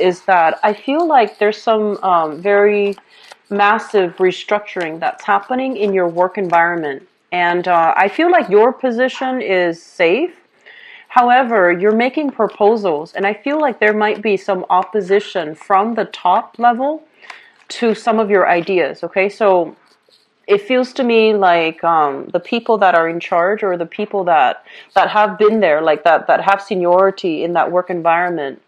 is that I feel like there's some very massive restructuring that's happening in your work environment. And I feel like your position is safe. However, you're making proposals, and I feel like there might be some opposition from the top level to some of your ideas. Okay, so it feels to me like the people that are in charge, or the people that have been there, like that have seniority in that work environment,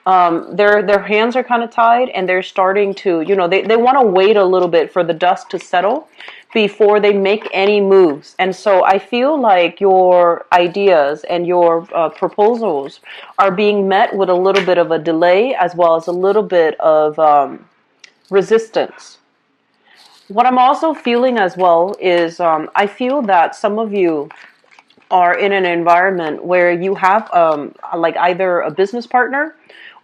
their hands are kind of tied, and they're starting to, they want to wait a little bit for the dust to settle before they make any moves. And so I feel like your ideas and your proposals are being met with a little bit of a delay, as well as a little bit of resistance. What I'm also feeling as well is I feel that some of you are in an environment where you have like either a business partner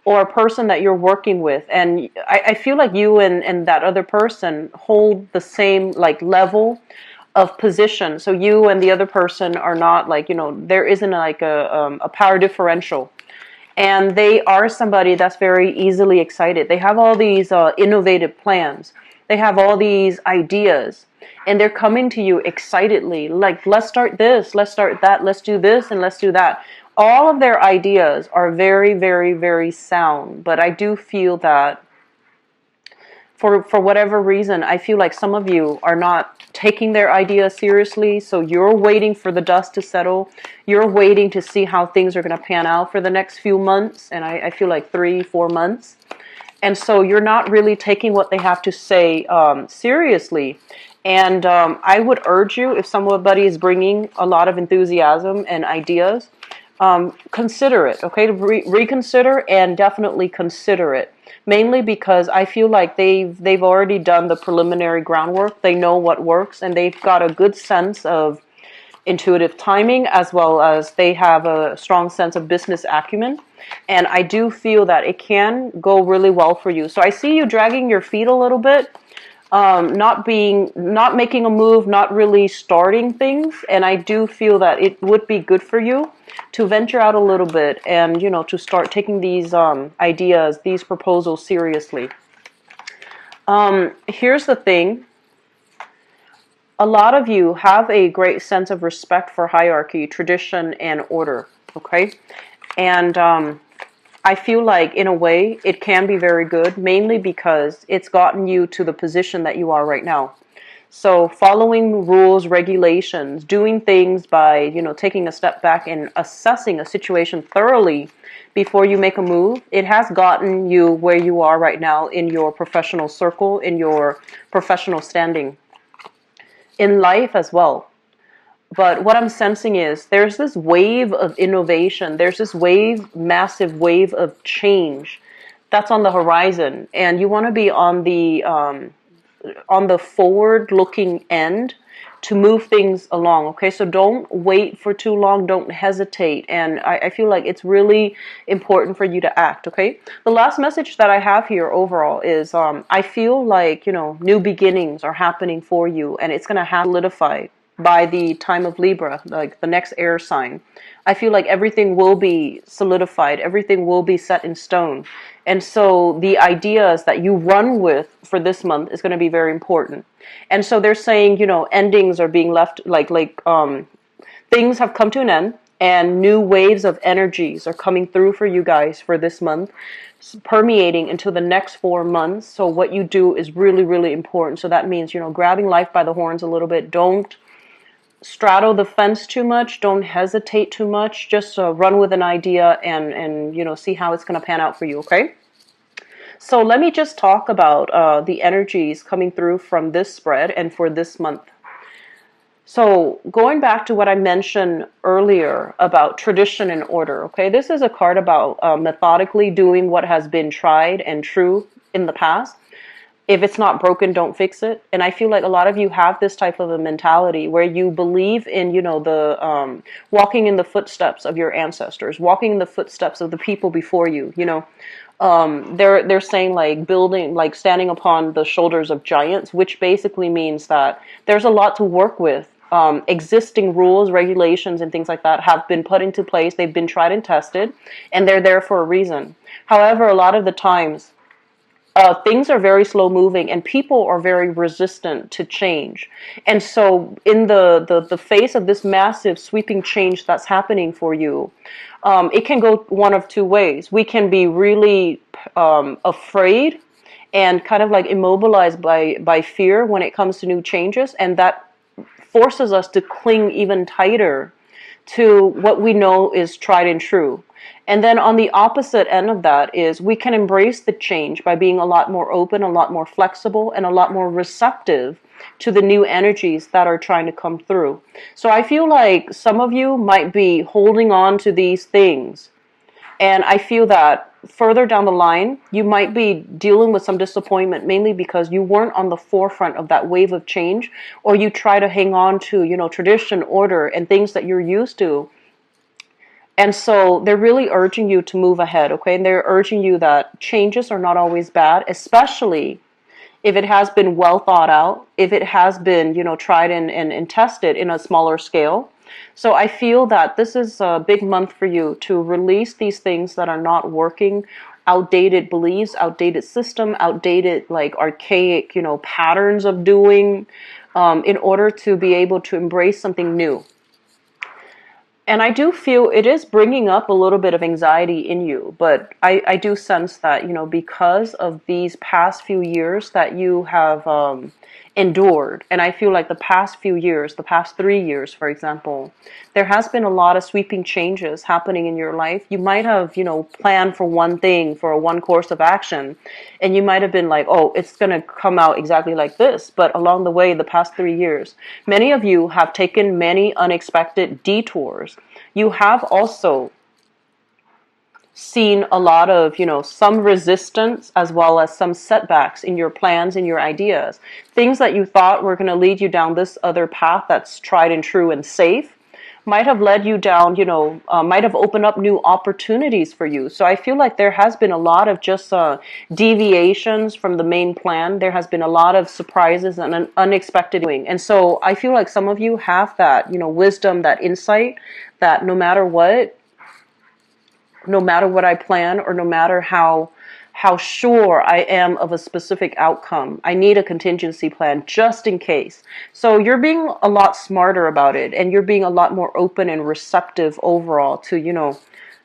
or a person that you're working with, and I feel like you and that other person hold the same like level of position. So you and the other person are not like, there isn't like a power differential. And they are somebody that's very easily excited. They have all these innovative plans. They have all these ideas. And they're coming to you excitedly, like, let's start this, let's start that, let's do this, and let's do that. All of their ideas are very, very, very sound. But I do feel that for whatever reason, I feel like some of you are not taking their ideas seriously. So you're waiting for the dust to settle. You're waiting to see how things are going to pan out for the next few months. And I feel like 3-4 months. And so you're not really taking what they have to say seriously. And I would urge you, if somebody is bringing a lot of enthusiasm and ideas, consider it, okay? Reconsider and definitely consider it. Mainly because I feel like they've already done the preliminary groundwork. They know what works, and they've got a good sense of intuitive timing, as well as they have a strong sense of business acumen. And I do feel that it can go really well for you. So I see you dragging your feet a little bit, not making a move, not really starting things. And I do feel that it would be good for you to venture out a little bit and, to start taking these ideas, these proposals seriously. Here's the thing. A lot of you have a great sense of respect for hierarchy, tradition, and order, okay? And I feel like, in a way, it can be very good, mainly because it's gotten you to the position that you are right now. So following rules, regulations, doing things by, taking a step back and assessing a situation thoroughly before you make a move, it has gotten you where you are right now in your professional circle, in your professional standing, in life as well. But what I'm sensing is there's this wave of innovation. There's this massive wave of change that's on the horizon. And you want to be on the forward-looking end to move things along, okay? So don't wait for too long. Don't hesitate. And I feel like it's really important for you to act, okay? The last message that I have here overall is I feel like, new beginnings are happening for you, and it's going to solidify by the time of Libra, like the next air sign. I feel like everything will be solidified. Everything will be set in stone. And so the ideas that you run with for this month is going to be very important. And so they're saying, endings are being left, things have come to an end, and new waves of energies are coming through for you guys for this month, permeating into the next 4 months. So what you do is really, really important. So that means, grabbing life by the horns a little bit. Don't straddle the fence too much. Don't hesitate too much. Just run with an idea and see how it's going to pan out for you, okay? So let me just talk about the energies coming through from this spread and for this month. So going back to what I mentioned earlier about tradition and order, okay? This is a card about methodically doing what has been tried and true in the past. If it's not broken, don't fix it. And I feel like a lot of you have this type of a mentality where you believe in, the walking in the footsteps of your ancestors, walking in the footsteps of the people before you. They're saying like building, like standing upon the shoulders of giants, which basically means that there's a lot to work with existing rules, regulations, and things like that have been put into place. They've been tried and tested, and they're there for a reason. However, a lot of the times, things are very slow moving and people are very resistant to change. And so in the face of this massive sweeping change that's happening for you, it can go one of two ways. We can be really afraid and kind of like immobilized by fear when it comes to new changes, and that forces us to cling even tighter to what we know is tried and true. And then on the opposite end of that is we can embrace the change by being a lot more open, a lot more flexible, and a lot more receptive to the new energies that are trying to come through. So I feel like some of you might be holding on to these things. And I feel that further down the line, you might be dealing with some disappointment, mainly because you weren't on the forefront of that wave of change, or you try to hang on to, tradition, order, and things that you're used to. And so they're really urging you to move ahead, okay? And they're urging you that changes are not always bad, especially if it has been well thought out, if it has been, tried and tested in a smaller scale. So I feel that this is a big month for you to release these things that are not working, outdated beliefs, outdated system, outdated, like archaic, patterns of doing, in order to be able to embrace something new. And I do feel it is bringing up a little bit of anxiety in you, but I do sense that, because of these past few years that you have endured, and I feel like the past few years, the past 3 years, for example, there has been a lot of sweeping changes happening in your life. You might have, planned for one thing, for one course of action, and you might have been like, oh, it's going to come out exactly like this. But along the way, the past 3 years, many of you have taken many unexpected detours. You have also seen a lot of, some resistance as well as some setbacks in your plans and your ideas. Things that you thought were going to lead you down this other path that's tried and true and safe might have led you down, might have opened up new opportunities for you. So I feel like there has been a lot of just deviations from the main plan. There has been a lot of surprises and an unexpected doing. And so I feel like some of you have that, wisdom, that insight, that no matter what I plan, or no matter how sure I am of a specific outcome, I need a contingency plan just in case. So you're being a lot smarter about it, and you're being a lot more open and receptive overall to,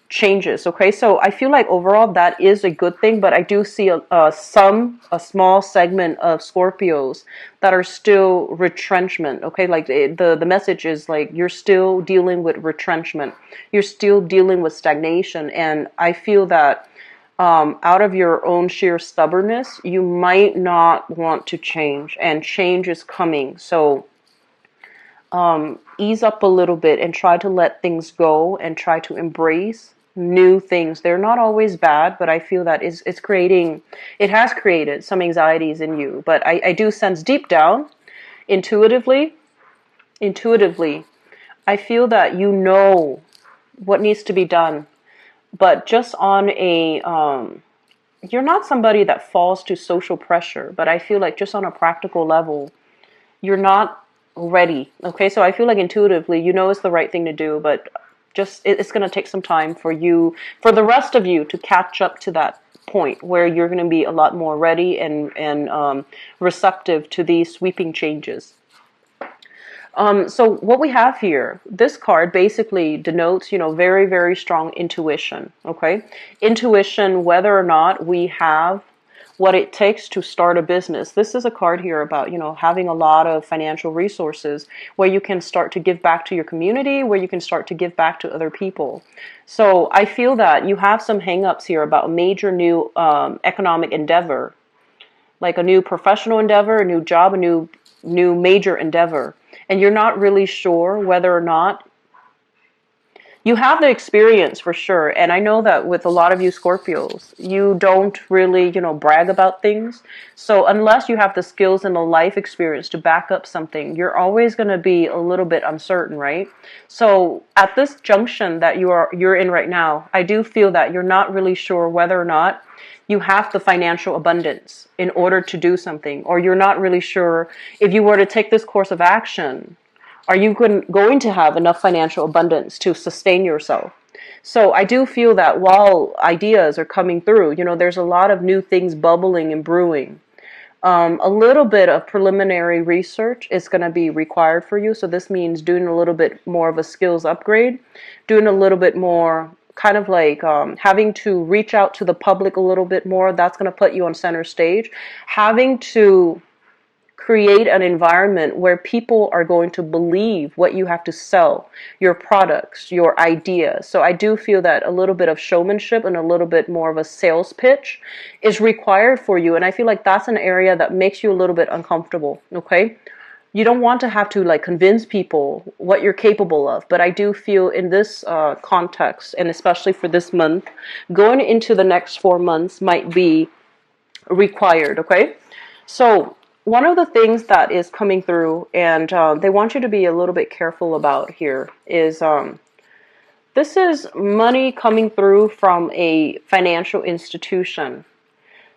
changes. Okay, so I feel like overall that is a good thing, but I do see a small segment of Scorpios that are still retrenchment. Okay, like the message is like you're still dealing with retrenchment, you're still dealing with stagnation, and I feel that out of your own sheer stubbornness, you might not want to change, and change is coming. So ease up a little bit and try to let things go and try to embrace new things. They're not always bad, but I feel that it has created some anxieties in you. But I do sense deep down, intuitively, I feel that you know what needs to be done. But just on you're not somebody that falls to social pressure, but I feel like just on a practical level, you're not ready. Okay, so I feel like intuitively, it's the right thing to do, but just it's going to take some time for the rest of you to catch up to that point where you're going to be a lot more ready and receptive to these sweeping changes. So what we have here, this card basically denotes, very, very strong intuition. Okay, intuition, whether or not we have what it takes to start a business. This is a card here about, having a lot of financial resources where you can start to give back to your community, where you can start to give back to other people. So I feel that you have some hangups here about a major new economic endeavor, like a new professional endeavor, a new job, a new major endeavor. And you're not really sure whether or not you have the experience for sure. And I know that with a lot of you Scorpios, you don't really, brag about things. So unless you have the skills and the life experience to back up something, you're always going to be a little bit uncertain, right? So at this junction that you're in right now, I do feel that you're not really sure whether or not you have the financial abundance in order to do something, or you're not really sure if you were to take this course of action, Are you going to have enough financial abundance to sustain yourself? So I do feel that while ideas are coming through, there's a lot of new things bubbling and brewing. A little bit of preliminary research is going to be required for you. So this means doing a little bit more of a skills upgrade, doing a little bit more kind of like having to reach out to the public a little bit more. That's going to put you on center stage. Having to create an environment where people are going to believe what you have to sell, your products, your ideas. So I do feel that a little bit of showmanship and a little bit more of a sales pitch is required for you. And I feel like that's an area that makes you a little bit uncomfortable, okay? You don't want to have to like convince people what you're capable of. But I do feel in this context, and especially for this month, going into the next 4 months might be required, okay? So one of the things that is coming through, and they want you to be a little bit careful about here, is this is money coming through from a financial institution.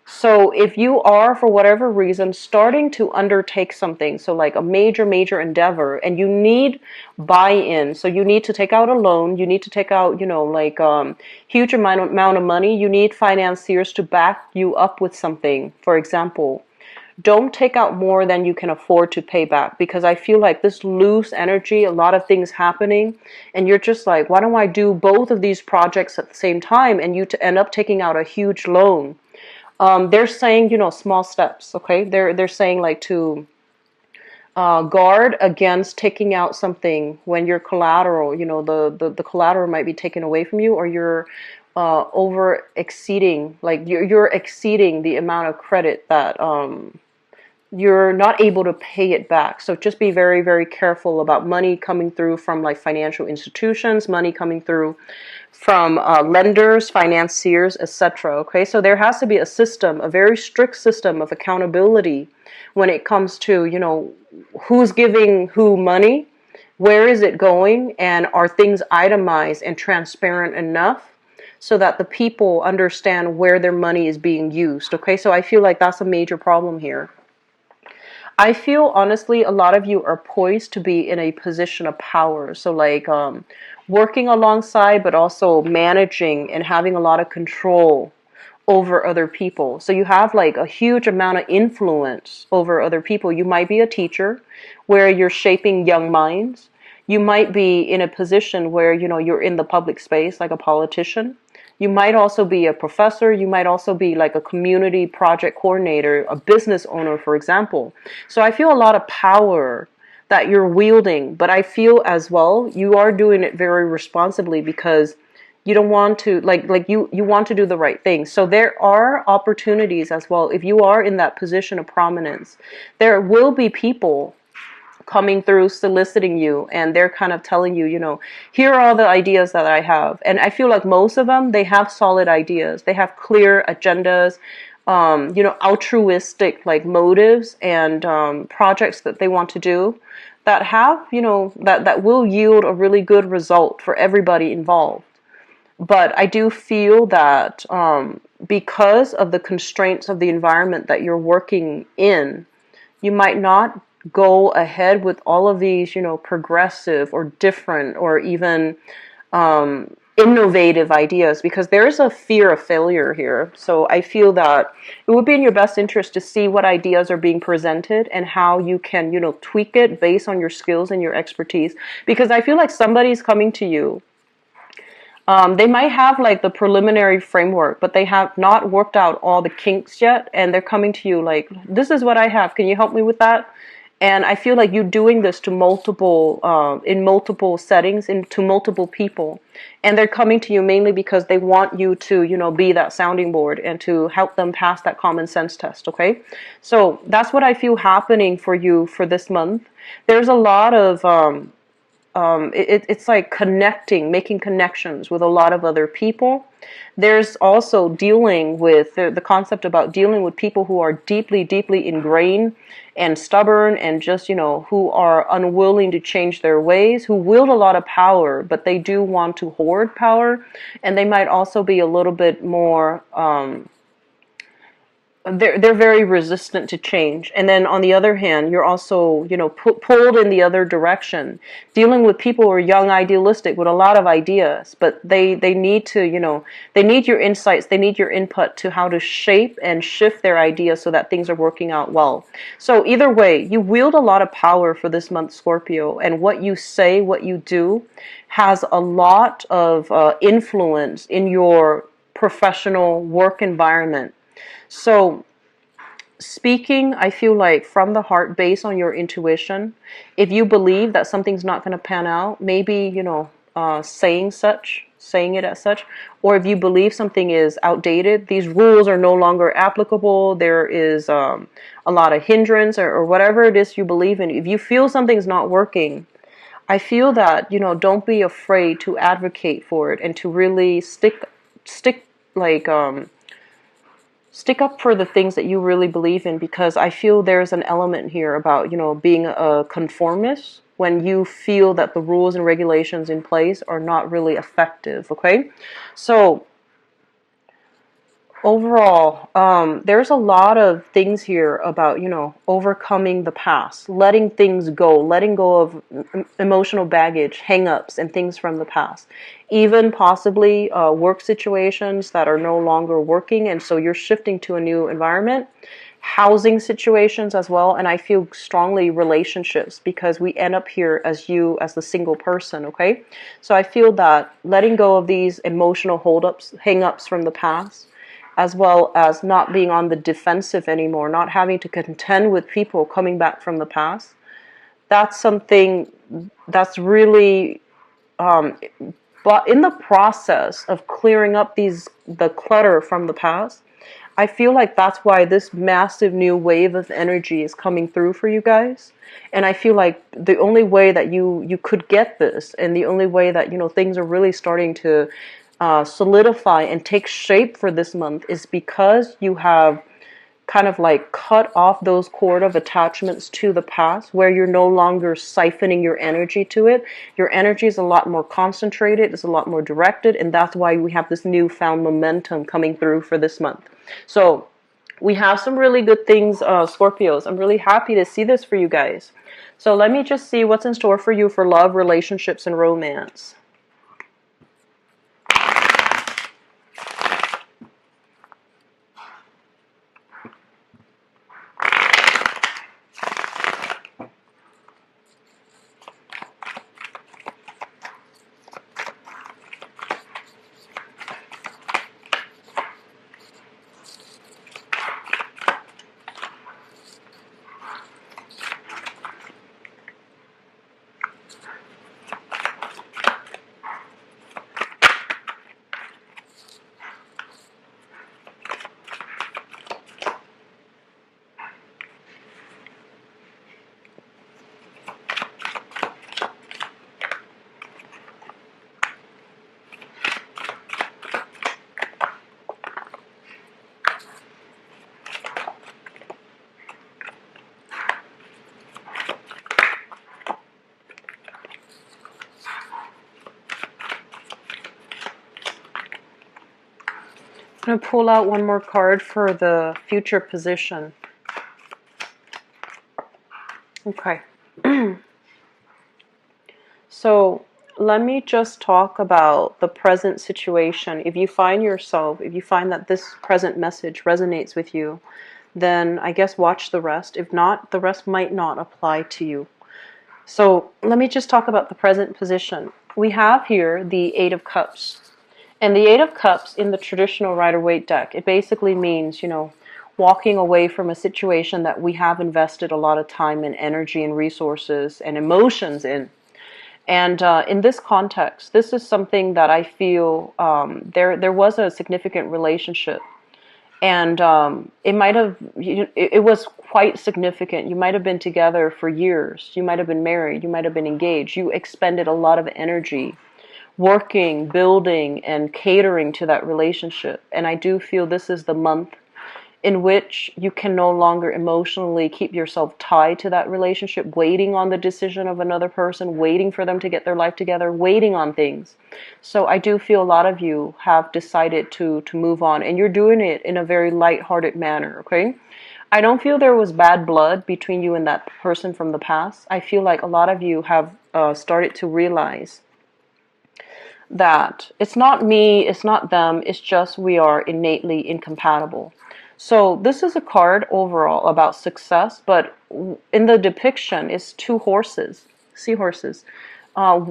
So if you are, for whatever reason, starting to undertake something, so like a major endeavor, and you need buy-in, so you need to take out a loan, you need to take out, like huge amount of money, you need financiers to back you up with something, for example. Don't take out more than you can afford to pay back, because I feel like this loose energy, a lot of things happening, and you're just like, why don't I do both of these projects at the same time? And you end up taking out a huge loan. They're saying, small steps, okay? They're saying like to guard against taking out something when your collateral, the collateral might be taken away from you, or you're over exceeding, like you're exceeding the amount of credit that you're not able to pay it back. So just be very careful about money coming through from like financial institutions, money coming through from lenders, financiers, etc. Okay, so there has to be a system, a very strict system of accountability when it comes to, who's giving who money, where is it going, and are things itemized and transparent enough so that the people understand where their money is being used. Okay, so I feel like that's a major problem here. I feel honestly a lot of you are poised to be in a position of power. So like working alongside, but also managing and having a lot of control over other people. So you have like a huge amount of influence over other people. You might be a teacher where you're shaping young minds. You might be in a position where, you're in the public space like a politician. You might also be a professor. You might also be like a community project coordinator, a business owner, for example. So I feel a lot of power that you're wielding, but I feel as well you are doing it very responsibly, because you don't want to you want to do the right thing. So there are opportunities as well. If you are in that position of prominence, there will be people coming through soliciting you, and they're kind of telling you, here are all the ideas that I have. And I feel like most of them, they have solid ideas. They have clear agendas, altruistic like motives and projects that they want to do that have, that will yield a really good result for everybody involved. But I do feel that because of the constraints of the environment that you're working in, you might not go ahead with all of these, progressive or different or even innovative ideas, because there's a fear of failure here. So I feel that it would be in your best interest to see what ideas are being presented and how you can, tweak it based on your skills and your expertise. Because I feel like somebody's coming to you. They might have like the preliminary framework, but they have not worked out all the kinks yet. And they're coming to you like, this is what I have. Can you help me with that? And I feel like you're doing this to in multiple settings, to multiple people. And they're coming to you mainly because they want you to, be that sounding board and to help them pass that common sense test, okay? So that's what I feel happening for you for this month. There's a lot of, it's like making connections with a lot of other people. There's also dealing with the concept about dealing with people who are deeply ingrained and stubborn and just, who are unwilling to change their ways, who wield a lot of power, but they do want to hoard power. And they might also be a little bit more, they're very resistant to change. And then on the other hand, you're also, pulled in the other direction, dealing with people who are young, idealistic, with a lot of ideas, but they need to, they need your insights, they need your input to how to shape and shift their ideas so that things are working out well. So either way, you wield a lot of power for this month, Scorpio, and what you say, what you do, has a lot of influence in your professional work environment. So, speaking, I feel like from the heart, based on your intuition, if you believe that something's not going to pan out, maybe, saying it as such, or if you believe something is outdated, these rules are no longer applicable, there is a lot of hindrance, or whatever it is you believe in, if you feel something's not working, I feel that, don't be afraid to advocate for it and to really stick, like, stick up for the things that you really believe in, because I feel there's an element here about, being a conformist when you feel that the rules and regulations in place are not really effective, okay? So overall, there's a lot of things here about, overcoming the past, letting things go, letting go of emotional baggage, hang-ups, and things from the past. Even possibly work situations that are no longer working, and so you're shifting to a new environment. Housing situations as well, and I feel strongly relationships, because we end up here as you, as the single person, okay? So I feel that letting go of these emotional hold-ups, hang-ups from the past, as well as not being on the defensive anymore, not having to contend with people coming back from the past. That's something that's really, but in the process of clearing up the clutter from the past, I feel like that's why this massive new wave of energy is coming through for you guys. And I feel like the only way that you could get this, and the only way that, things are really starting to solidify and take shape for this month, is because you have kind of like cut off those cord of attachments to the past, where you're no longer siphoning your energy to it. Your energy is a lot more concentrated, it's a lot more directed, and that's why we have this newfound momentum coming through for this month. So we have some really good things, Scorpios. I'm really happy to see this for you guys. So let me just see what's in store for you for love, relationships, and romance. I'm going to pull out one more card for the future position. Okay. So let me just talk about the present situation. If you find that this present message resonates with you, then I guess watch the rest. If not, the rest might not apply to you. So let me just talk about the present position. We have here the Eight of Cups. And the Eight of Cups in the traditional Rider-Waite deck, it basically means, walking away from a situation that we have invested a lot of time and energy and resources and emotions in. And in this context, this is something that I feel there was a significant relationship. And it was quite significant. You might have been together for years. You might have been married. You might have been engaged. You expended a lot of energy working, building, and catering to that relationship. And I do feel this is the month in which you can no longer emotionally keep yourself tied to that relationship, waiting on the decision of another person, waiting for them to get their life together, waiting on things. So I do feel a lot of you have decided to move on, and you're doing it in a very light-hearted manner, okay? I don't feel there was bad blood between you and that person from the past. I feel like a lot of you have started to realize that it's not me, it's not them, it's just we are innately incompatible. So this is a card overall about success, but in the depiction it's two horses, seahorses, uh,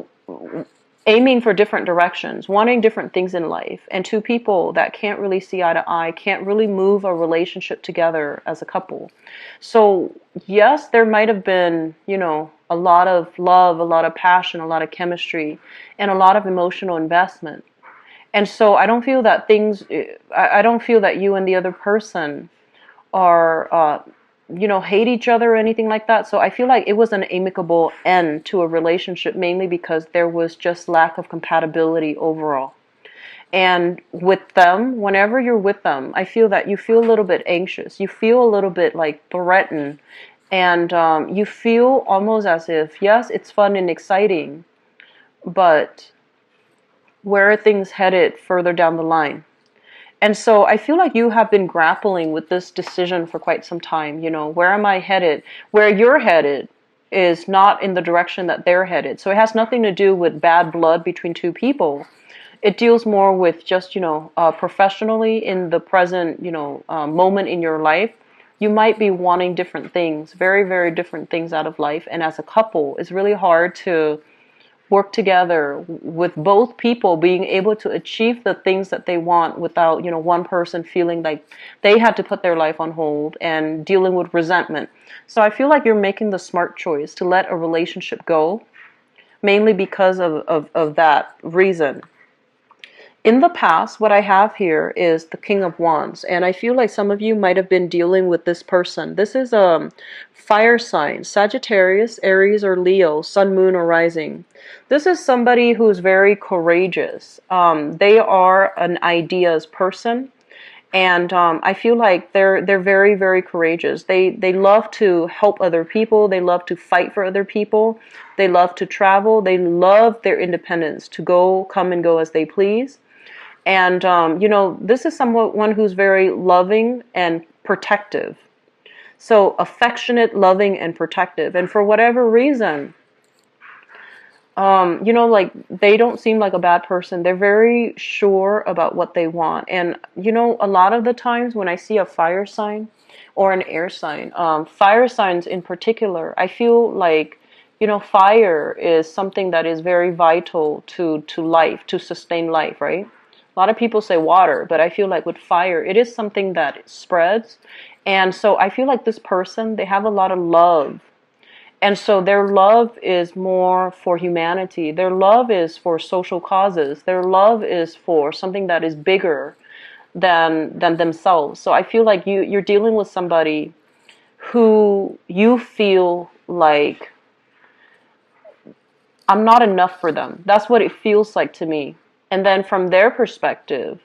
aiming for different directions, wanting different things in life, and two people that can't really see eye to eye, can't really move a relationship together as a couple. So yes, there might have been, a lot of love, a lot of passion, a lot of chemistry, and a lot of emotional investment. And so I don't feel that you and the other person are, hate each other or anything like that. So I feel like it was an amicable end to a relationship, mainly because there was just lack of compatibility overall. And with them, whenever you're with them, I feel that you feel a little bit anxious. You feel a little bit like threatened. And you feel almost as if, yes, it's fun and exciting, but where are things headed further down the line? And so I feel like you have been grappling with this decision for quite some time. Where am I headed? Where you're headed is not in the direction that they're headed. So it has nothing to do with bad blood between two people. It deals more with just, professionally in the present, moment in your life. You might be wanting different things, very, very different things out of life. And as a couple, it's really hard to work together with both people being able to achieve the things that they want without, one person feeling like they had to put their life on hold and dealing with resentment. So I feel like you're making the smart choice to let a relationship go, mainly because of that reason. In the past, what I have here is the King of Wands, and I feel like some of you might have been dealing with this person. This is a fire sign, Sagittarius, Aries, or Leo, Sun, Moon, or Rising. This is somebody who's very courageous. They are an ideas person, and I feel like they're very, very courageous. They love to help other people. They love to fight for other people. They love to travel. They love their independence, to come and go as they please. And, this is someone who's very loving and protective. So affectionate, loving, and protective. And for whatever reason, they don't seem like a bad person. They're very sure about what they want. And, a lot of the times when I see a fire sign or an air sign, fire signs in particular, I feel like, fire is something that is very vital to life, to sustain life, right? A lot of people say water, but I feel like with fire, it is something that spreads. And so I feel like this person, they have a lot of love. And so their love is more for humanity. Their love is for social causes. Their love is for something that is bigger than themselves. So I feel like you're dealing with somebody who you feel like I'm not enough for them. That's what it feels like to me. And then from their perspective,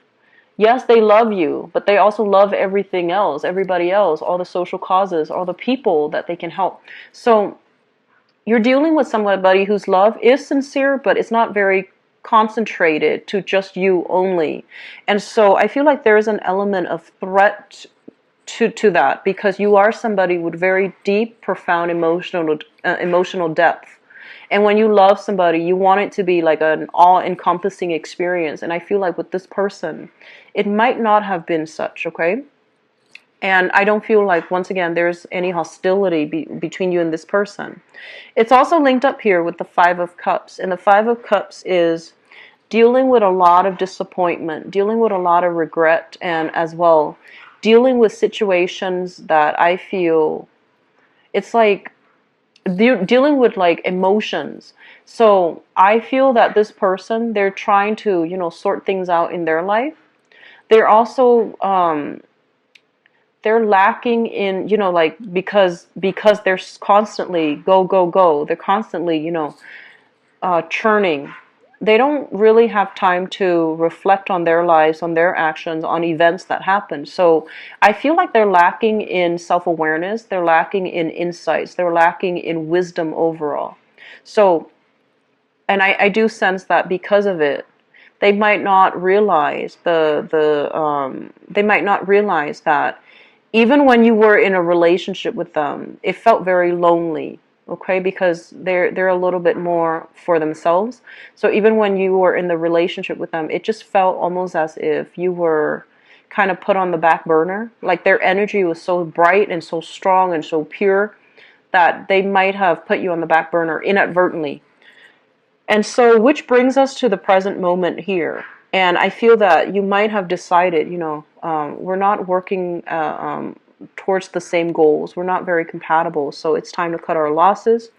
yes, they love you, but they also love everything else, everybody else, all the social causes, all the people that they can help. So you're dealing with somebody whose love is sincere, but it's not very concentrated to just you only. And so I feel like there is an element of threat to that, because you are somebody with very deep, profound emotional depth. And when you love somebody, you want it to be like an all-encompassing experience. And I feel like with this person, it might not have been such, okay? And I don't feel like, once again, there's any hostility between you and this person. It's also linked up here with the Five of Cups. And the Five of Cups is dealing with a lot of disappointment, dealing with a lot of regret, and as well, dealing with situations that I feel, it's like, dealing with like emotions. So I feel that this person, they're trying to, sort things out in their life. They're also, they're lacking in, because they're constantly go, go, go. They're constantly, churning. they don't really have time to reflect on their lives, on their actions, on events that happen. So I feel like they're lacking in self-awareness, they're lacking in insights, they're lacking in wisdom overall. So, and I do sense that because of it, they might not realize they might not realize that even when you were in a relationship with them, it felt very lonely, okay? Because they're a little bit more for themselves. So even when you were in the relationship with them, it just felt almost as if you were kind of put on the back burner. Like their energy was so bright and so strong and so pure that they might have put you on the back burner inadvertently. And so, which brings us to the present moment here. And I feel that you might have decided, we're not working towards the same goals. We're not very compatible. So it's time to cut our losses.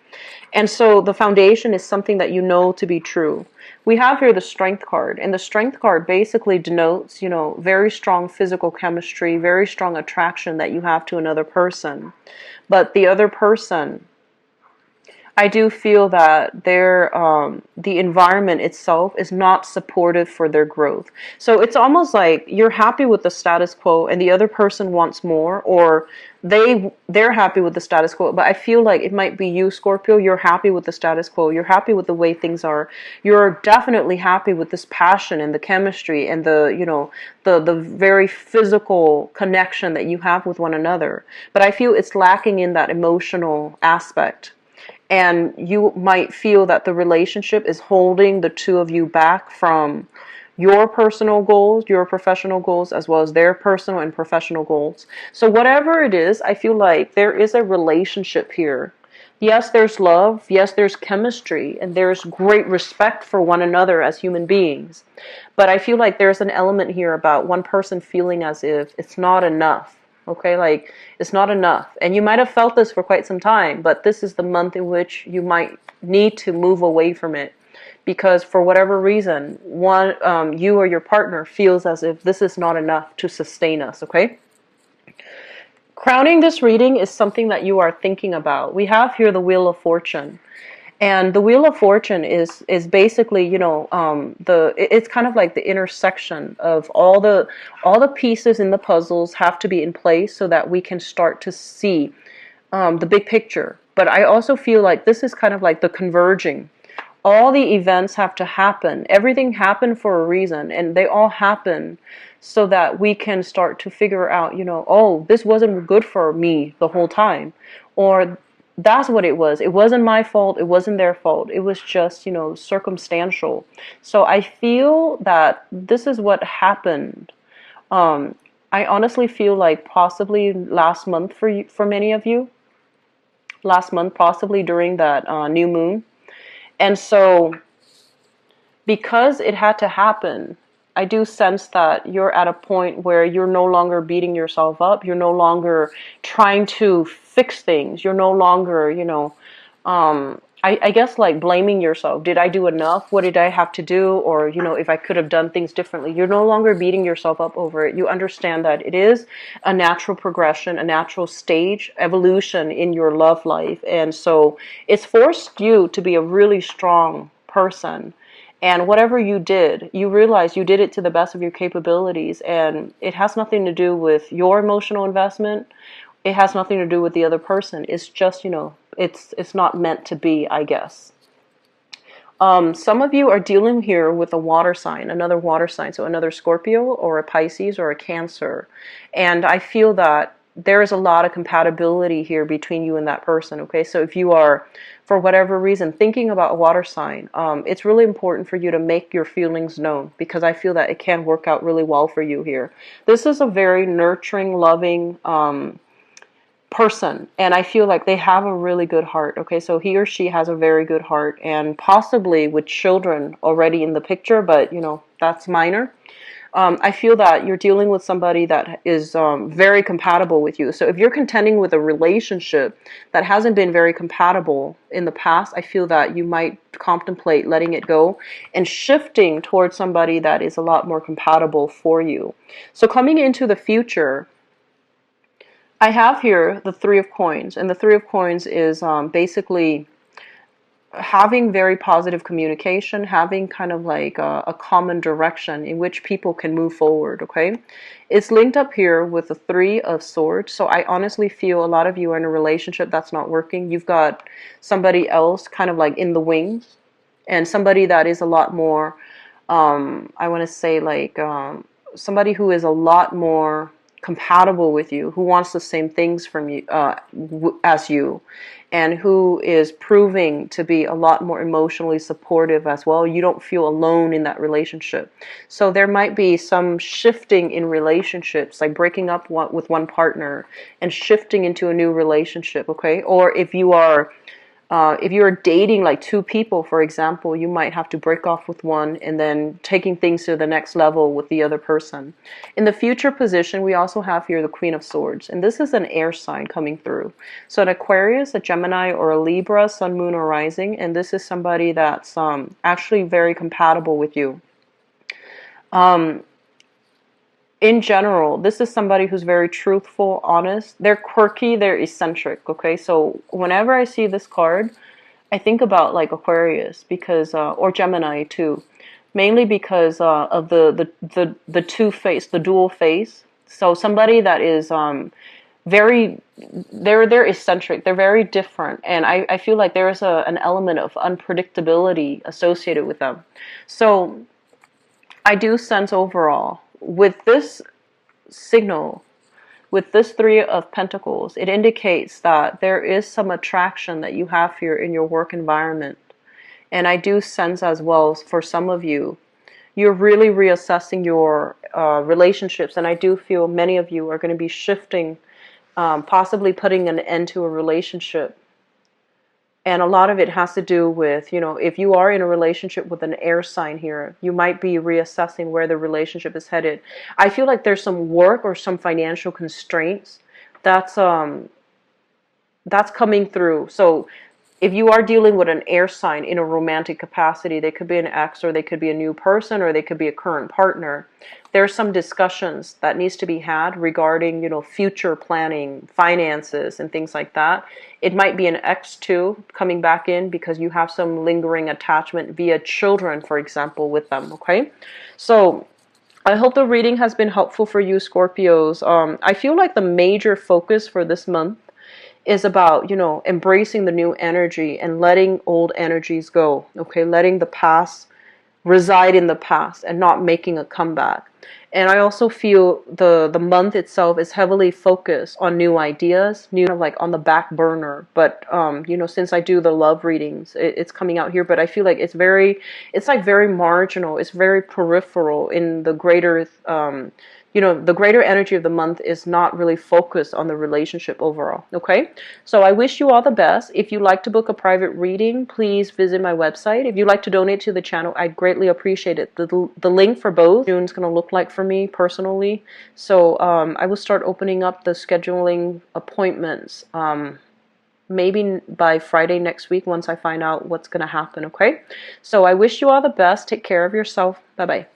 And so the foundation is something that you know to be true. We have here the strength card. And the strength card basically denotes, very strong physical chemistry, very strong attraction that you have to another person. But the other person, I do feel that the environment itself is not supportive for their growth. So it's almost like you're happy with the status quo and the other person wants more, or they're happy with the status quo. But I feel like it might be you, Scorpio, you're happy with the status quo. You're happy with the way things are. You're definitely happy with this passion and the chemistry and the very physical connection that you have with one another. But I feel it's lacking in that emotional aspect. And you might feel that the relationship is holding the two of you back from your personal goals, your professional goals, as well as their personal and professional goals. So whatever it is, I feel like there is a relationship here. Yes, there's love. Yes, there's chemistry. And there's great respect for one another as human beings. But I feel like there's an element here about one person feeling as if it's not enough. Okay, like it's not enough. And you might have felt this for quite some time, but this is the month in which you might need to move away from it. Because for whatever reason, you or your partner feels as if this is not enough to sustain us, okay? Crowning this reading is something that you are thinking about. We have here the Wheel of Fortune. And the Wheel of Fortune is basically, it's kind of like the intersection of all the pieces in the puzzles have to be in place so that we can start to see the big picture. But I also feel like this is kind of like the converging. All the events have to happen. Everything happened for a reason, and they all happen so that we can start to figure out, oh, this wasn't good for me the whole time, or that's what it was. It wasn't my fault. It wasn't their fault. It was just, circumstantial. So I feel that this is what happened. I honestly feel like possibly last month for many of you. Last month, possibly during that new moon. And so because it had to happen, I do sense that you're at a point where you're no longer beating yourself up. You're no longer trying to fix things. You're no longer, I guess like blaming yourself. Did I do enough? What did I have to do? Or, if I could have done things differently. You're no longer beating yourself up over it. You understand that it is a natural progression, a natural stage, evolution in your love life. And so it's forced you to be a really strong person. And whatever you did, you realize you did it to the best of your capabilities. And it has nothing to do with your emotional investment. It has nothing to do with the other person. It's just, it's not meant to be, I guess. Some of you are dealing here with a water sign, another water sign. So another Scorpio or a Pisces or a Cancer. And I feel that there is a lot of compatibility here between you and that person, okay? So if you are, for whatever reason, thinking about a water sign, it's really important for you to make your feelings known, because I feel that it can work out really well for you here. This is a very nurturing, loving person, and I feel like they have a really good heart, okay? So he or she has a very good heart, and possibly with children already in the picture, but, that's minor. I feel that you're dealing with somebody that is very compatible with you. So if you're contending with a relationship that hasn't been very compatible in the past, I feel that you might contemplate letting it go and shifting towards somebody that is a lot more compatible for you. So coming into the future, I have here the Three of Coins. And the Three of Coins is basically having very positive communication, having kind of like a common direction in which people can move forward, okay? It's linked up here with the Three of Swords. So I honestly feel a lot of you are in a relationship that's not working. You've got somebody else kind of like in the wings, and somebody that is a lot more, I want to say like somebody who is a lot more compatible with you, who wants the same things from you as you, and who is proving to be a lot more emotionally supportive as well. You don't feel alone in that relationship. So there might be some shifting in relationships, like breaking up with one partner and shifting into a new relationship, okay? Or if you're dating like two people, for example, you might have to break off with one and then taking things to the next level with the other person. In the future position, we also have here the Queen of Swords, and this is an air sign coming through. So an Aquarius, a Gemini, or a Libra, Sun, Moon, or Rising, and this is somebody that's actually very compatible with you. In general, this is somebody who's very truthful, honest. They're quirky, they're eccentric, okay? So whenever I see this card, I think about like Aquarius because, or Gemini too, mainly because of the two face, the dual face. So somebody that is very, they're eccentric, they're very different, and I feel like there is an element of unpredictability associated with them. So I do sense overall with this signal, with this Three of Pentacles, it indicates that there is some attraction that you have here in your work environment. And I do sense as well, for some of you, you're really reassessing your relationships. And I do feel many of you are going to be shifting, possibly putting an end to a relationship. And a lot of it has to do with, you know, if you are in a relationship with an air sign here, you might be reassessing where the relationship is headed. I feel like there's some work or some financial constraints that's coming through. So if you are dealing with an air sign in a romantic capacity, they could be an ex, or they could be a new person, or they could be a current partner. There's some discussions that needs to be had regarding, you know, future planning, finances, and things like that. It might be an ex too coming back in because you have some lingering attachment via children, for example, with them, okay? So I hope the reading has been helpful for you, Scorpios. I feel like the major focus for this month is about, you know, embracing the new energy and letting old energies go, okay? Letting the past reside in the past and not making a comeback. And I also feel the month itself is heavily focused on new ideas, new, like on the back burner. But you know, since I do the love readings, it's coming out here. But I feel like it's like very marginal. It's very peripheral in the greater you know, the greater energy of the month is not really focused on the relationship overall, okay? So I wish you all the best. If you'd like to book a private reading, please visit my website. If you'd like to donate to the channel, I'd greatly appreciate it. The link for both June's going to look like for me personally. So I will start opening up the scheduling appointments maybe by Friday next week once I find out what's going to happen, okay? So I wish you all the best. Take care of yourself. Bye-bye.